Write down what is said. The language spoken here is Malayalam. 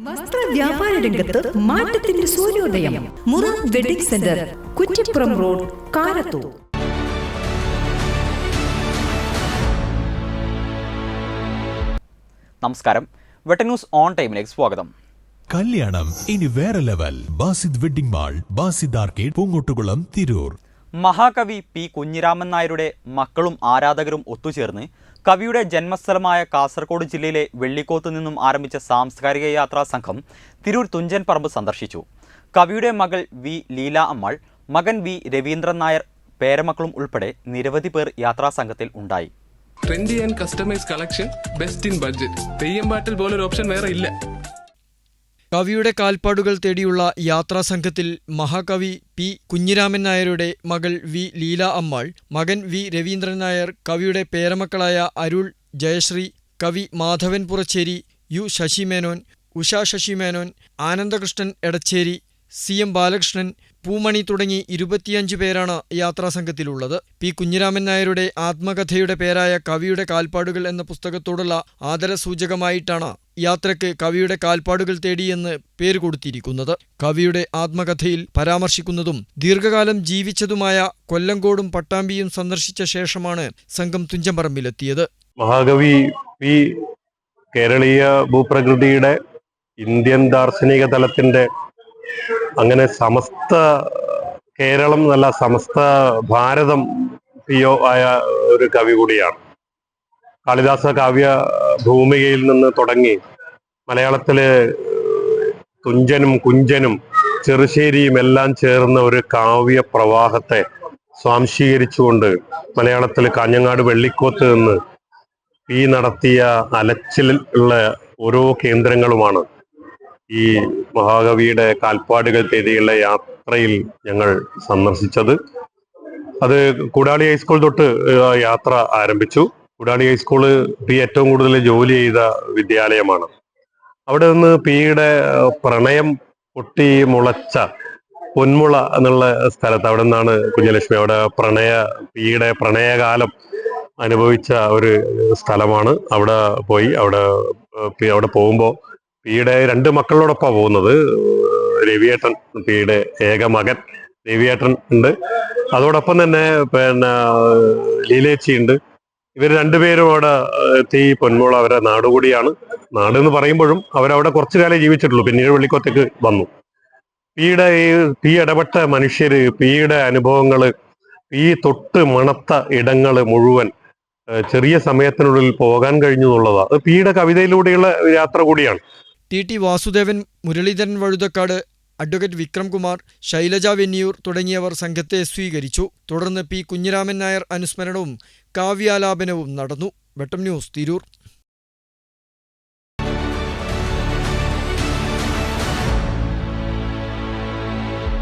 വസ്ത്ര വ്യാപാര രംഗത്ത് മാറ്റത്തിന്റെ സൂര്യോദയം. Murad wedding centre, Kuttippuram road, Karathur. നമസ്കാരം, വെട്ട ന്യൂസ് ഓൺ ടൈമിലേക്ക് സ്വാഗതം. കല്യാണം ഇനി വേറെ level. Basid wedding mall, Basid arcade, Poongottukulam, Tirur. മഹാകവി പി കുഞ്ഞിരാമൻ നായരുടെ മക്കളും ആരാധകരും ഒത്തുചേർന്ന് കവിയുടെ ജന്മസ്ഥലമായ കാസർഗോഡ് ജില്ലയിലെ വെള്ളിക്കോത്ത് നിന്നും ആരംഭിച്ച സാംസ്കാരിക യാത്രാ സംഘം തിരൂർ തുഞ്ചൻ പറമ്പ് സന്ദർശിച്ചു. കവിയുടെ മകൾ വി ലീല അമ്മാൾ, മകൻ വി രവീന്ദ്രൻ നായർ, പേരമക്കളും ഉൾപ്പെടെ നിരവധി പേർ യാത്രാ സംഘത്തിൽ ഉണ്ടായി. Trendy and customise collection, best in budget. Theyyam പാട്ടിൽ പോലൊരു ഓപ്ഷൻ വേറെ ഇല്ല. കവിയുടെ കാൽപ്പാടുകൾ തേടിയുള്ള യാത്രാസംഘത്തിൽ മഹാകവി പി കുഞ്ഞിരാമൻ നായരുടെ മകൾ വി ലീല അമ്മാൾ, മകൻ വി രവീന്ദ്രൻ നായർ, കവിയുടെ പേരമക്കളായ അരുൾ, ജയശ്രീ, കവി Madhavan Puracheri, U Sasi Menon, Usha Sasi Menon, Anandakrishnan Edacheri, C M Balakrishnan, Poomani തുടങ്ങി 25 പേരാണ് യാത്രാസംഘത്തിലുള്ളത്. പി കുഞ്ഞിരാമൻ നായരുടെ ആത്മകഥയുടെ പേരായ കവിയുടെ കാൽപ്പാടുകൾ എന്ന പുസ്തകത്തോടുള്ള ആദരസൂചകമായിട്ടാണ് യാത്രയ്ക്ക് കവിയുടെ കാൽപ്പാടുകൾ തേടിയെന്ന് പേര് കൊടുത്തിരിക്കുന്നത്. കവിയുടെ ആത്മകഥയിൽ പരാമർശിക്കുന്നതും ദീർഘകാലം ജീവിച്ചതുമായ കൊല്ലങ്കോടും പട്ടാമ്പിയും സന്ദർശിച്ച ശേഷമാണ് സംഘം തുഞ്ചൻപറമ്പിലെത്തിയത്. മഹാകവി പി കേരളീയ ഭൂപ്രകൃതിയുടെ, ഇന്ത്യൻ ദാർശനിക തലത്തിന്റെ, അങ്ങനെ സമസ്ത കേരളം എന്നല്ല സമസ്ത ഭാരതം പിയോ ആയ ഒരു കവി കൂടിയാണ്. കാളിദാസ കാവ്യ ഭൂമികയിൽ നിന്ന് തുടങ്ങി മലയാളത്തില് തുഞ്ചനും കുഞ്ചനും ചെറുശ്ശേരിയും എല്ലാം ചേർന്ന ഒരു കാവ്യ പ്രവാഹത്തെ സ്വാംശീകരിച്ചുകൊണ്ട് മലയാളത്തിൽ കാഞ്ഞങ്ങാട് വെള്ളിക്കോത്ത് നിന്ന് പി നടത്തിയ അലച്ചിലുള്ള ഓരോ കേന്ദ്രങ്ങളുമാണ് ഈ മഹാകവിയുടെ കാൽപ്പാടുകൾ തേടിയുള്ള യാത്രയിൽ ഞങ്ങൾ സന്ദർശിച്ചത്. അത് കൂടാളി ഹൈസ്കൂൾ തൊട്ട് യാത്ര ആരംഭിച്ചു. കൂടാളി ഹൈസ്കൂള് പി ഏറ്റവും കൂടുതൽ ജോലി ചെയ്ത വിദ്യാലയമാണ്. അവിടെ നിന്ന് പിയുടെ പ്രണയം പൊട്ടി മുളച്ച പൊന്മുള എന്നുള്ള സ്ഥലത്ത്, അവിടെ നിന്നാണ് കുഞ്ഞലക്ഷ്മി, അവിടെ പിയുടെ പ്രണയകാലം അനുഭവിച്ച ഒരു സ്ഥലമാണ്. അവിടെ പോയി അവിടെ പോകുമ്പോൾ പിയുടെ 2 മക്കളോടൊപ്പമാണ് പോകുന്നത്. രവിയേട്ടൻ, പിയുടെ ഏക മകൻ രവിയേട്ടൻ ഉണ്ട്. അതോടൊപ്പം തന്നെ ലീലേച്ചി ഉണ്ട്. ഇവർ 2 പേരും അവിടെ എത്തി. പൊന്മുള അവരെ നാടുകൂടിയാണ്. നാട് എന്ന് പറയുമ്പോഴും അവരവിടെ കുറച്ചു കാലം ജീവിച്ചിട്ടുള്ളൂ. പിന്നീട് വെള്ളിക്കോത്തേക്ക് വന്നു. പി ഇടപെട്ട മനുഷ്യര്, പിയുടെ അനുഭവങ്ങള്, പി തൊട്ട് മണത്ത ഇടങ്ങള് മുഴുവൻ ചെറിയ സമയത്തിനുള്ളിൽ പോകാൻ കഴിഞ്ഞു എന്നുള്ളതാണ്. അത് പിയുടെ കവിതയിലൂടെയുള്ള യാത്ര കൂടിയാണ്. ടി വാസുദേവൻ, മുരളീധരൻ വഴുതക്കാട്, അഡ്വക്കേറ്റ് വിക്രംകുമാർ, ശൈലജ വെന്നിയൂർ തുടങ്ങിയവർ സംഘത്തെ സ്വീകരിച്ചു. തുടർന്ന് പി കുഞ്ഞിരാമൻ നായർ അനുസ്മരണവും കാവ്യാലാപനവും നടന്നു. വെട്ടം ന്യൂസ്, തിരൂർ.